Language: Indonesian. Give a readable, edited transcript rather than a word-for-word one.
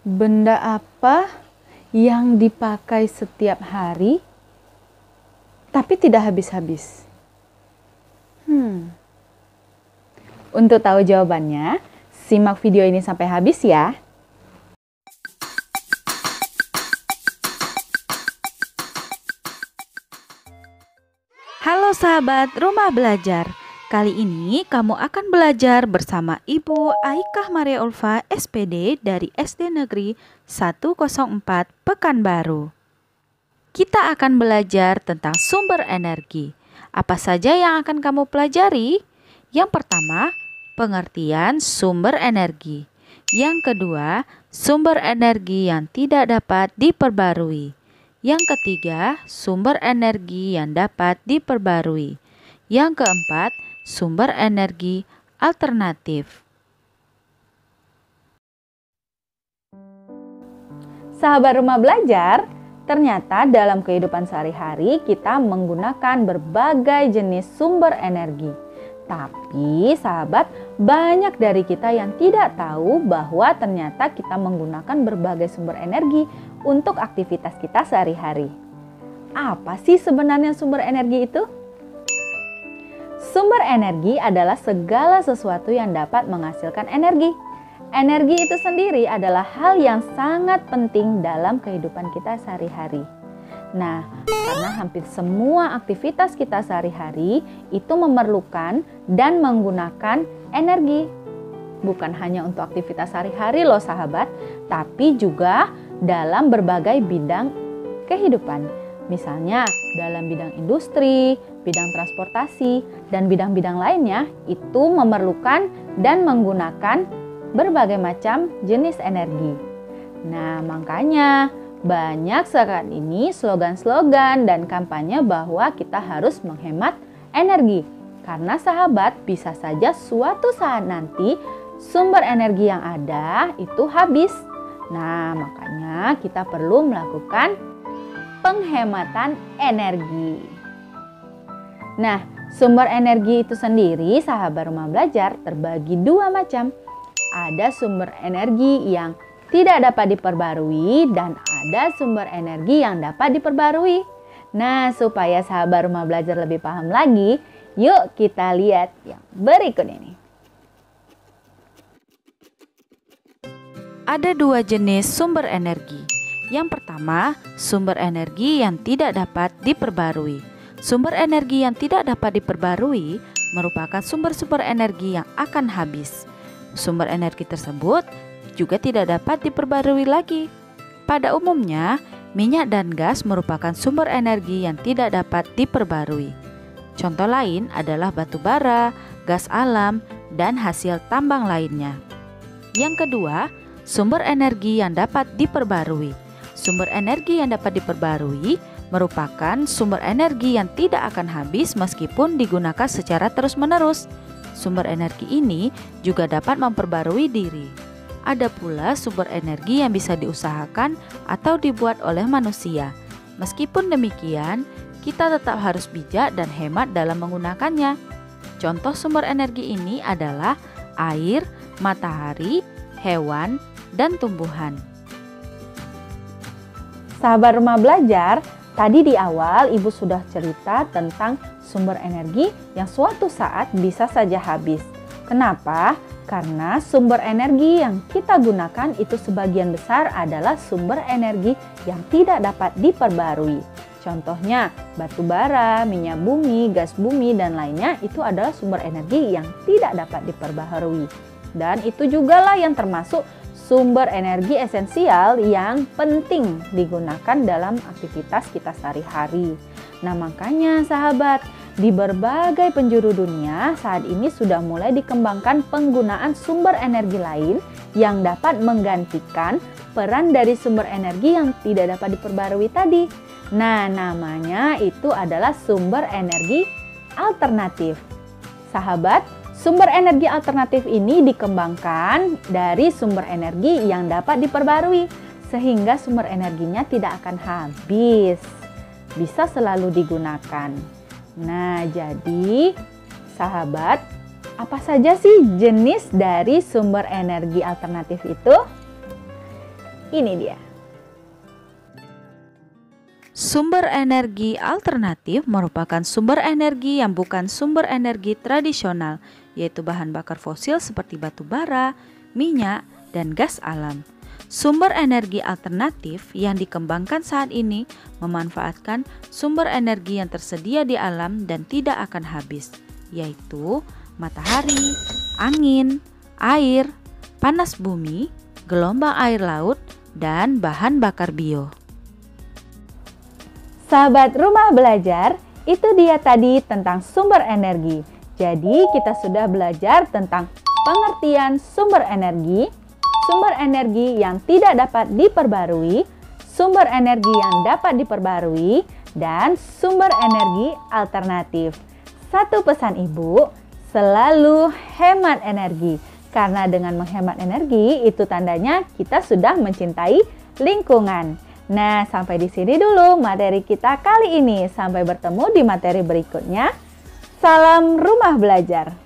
Benda apa yang dipakai setiap hari tapi tidak habis-habis? Untuk tahu jawabannya, simak video ini sampai habis ya. Halo sahabat Rumah Belajar. Kali ini kamu akan belajar bersama Ibu Aikah Maria Ulfa SPD dari SD Negeri 104 Pekanbaru. Kita akan belajar tentang sumber energi. Apa saja yang akan kamu pelajari? Yang pertama, pengertian sumber energi. Yang kedua, sumber energi yang tidak dapat diperbarui. Yang ketiga, sumber energi yang dapat diperbarui. Yang keempat, sumber energi alternatif. Sahabat Rumah Belajar, ternyata dalam kehidupan sehari-hari kita menggunakan berbagai jenis sumber energi. Tapi sahabat, banyak dari kita yang tidak tahu bahwa ternyata kita menggunakan berbagai sumber energi untuk aktivitas kita sehari-hari. Apa sih sebenarnya sumber energi itu? Sumber energi adalah segala sesuatu yang dapat menghasilkan energi. Energi itu sendiri adalah hal yang sangat penting dalam kehidupan kita sehari-hari. Nah, karena hampir semua aktivitas kita sehari-hari itu memerlukan dan menggunakan energi. Bukan hanya untuk aktivitas sehari-hari loh sahabat, tapi juga dalam berbagai bidang kehidupan. Misalnya dalam bidang industri, bidang transportasi, dan bidang-bidang lainnya itu memerlukan dan menggunakan berbagai macam jenis energi. Nah, makanya banyak saat ini slogan-slogan dan kampanye bahwa kita harus menghemat energi. Karena sahabat, bisa saja suatu saat nanti sumber energi yang ada itu habis. Nah, makanya kita perlu melakukan penghematan energi. Nah, sumber energi itu sendiri, sahabat Rumah Belajar, terbagi dua macam. Ada sumber energi yang tidak dapat diperbarui dan ada sumber energi yang dapat diperbarui. Nah, supaya sahabat Rumah Belajar lebih paham lagi, yuk kita lihat yang berikut ini. Ada dua jenis sumber energi. Yang pertama, sumber energi yang tidak dapat diperbarui. Sumber energi yang tidak dapat diperbarui merupakan sumber-sumber energi yang akan habis. Sumber energi tersebut juga tidak dapat diperbarui lagi. Pada umumnya, minyak dan gas merupakan sumber energi yang tidak dapat diperbarui. Contoh lain adalah batu bara, gas alam, dan hasil tambang lainnya. Yang kedua, sumber energi yang dapat diperbarui. Sumber energi yang dapat diperbarui merupakan sumber energi yang tidak akan habis meskipun digunakan secara terus-menerus. Sumber energi ini juga dapat memperbarui diri. Ada pula sumber energi yang bisa diusahakan atau dibuat oleh manusia. Meskipun demikian, kita tetap harus bijak dan hemat dalam menggunakannya. Contoh sumber energi ini adalah air, matahari, hewan, dan tumbuhan. Sahabat Rumah Belajar, tadi di awal Ibu sudah cerita tentang sumber energi yang suatu saat bisa saja habis. Kenapa? Karena sumber energi yang kita gunakan itu sebagian besar adalah sumber energi yang tidak dapat diperbarui. Contohnya batu bara, minyak bumi, gas bumi, dan lainnya itu adalah sumber energi yang tidak dapat diperbarui. Dan itu jugalah yang termasuk sumber energi esensial yang penting digunakan dalam aktivitas kita sehari-hari. Nah, makanya sahabat, di berbagai penjuru dunia saat ini sudah mulai dikembangkan penggunaan sumber energi lain yang dapat menggantikan peran dari sumber energi yang tidak dapat diperbarui tadi. Nah, namanya itu adalah sumber energi alternatif. Sahabat, sumber energi alternatif ini dikembangkan dari sumber energi yang dapat diperbarui, sehingga sumber energinya tidak akan habis, bisa selalu digunakan. Nah, jadi sahabat, apa saja sih jenis dari sumber energi alternatif itu? Ini dia. Sumber energi alternatif merupakan sumber energi yang bukan sumber energi tradisional, yaitu bahan bakar fosil seperti batu bara, minyak, dan gas alam. Sumber energi alternatif yang dikembangkan saat ini memanfaatkan sumber energi yang tersedia di alam dan tidak akan habis, yaitu matahari, angin, air, panas bumi, gelombang air laut, dan bahan bakar bio. Sahabat Rumah Belajar, itu dia tadi tentang sumber energi. Jadi kita sudah belajar tentang pengertian sumber energi yang tidak dapat diperbarui, sumber energi yang dapat diperbarui, dan sumber energi alternatif. Satu pesan Ibu, selalu hemat energi. Karena dengan menghemat energi, itu tandanya kita sudah mencintai lingkungan. Nah, sampai di sini dulu materi kita kali ini. Sampai bertemu di materi berikutnya. Salam Rumah Belajar.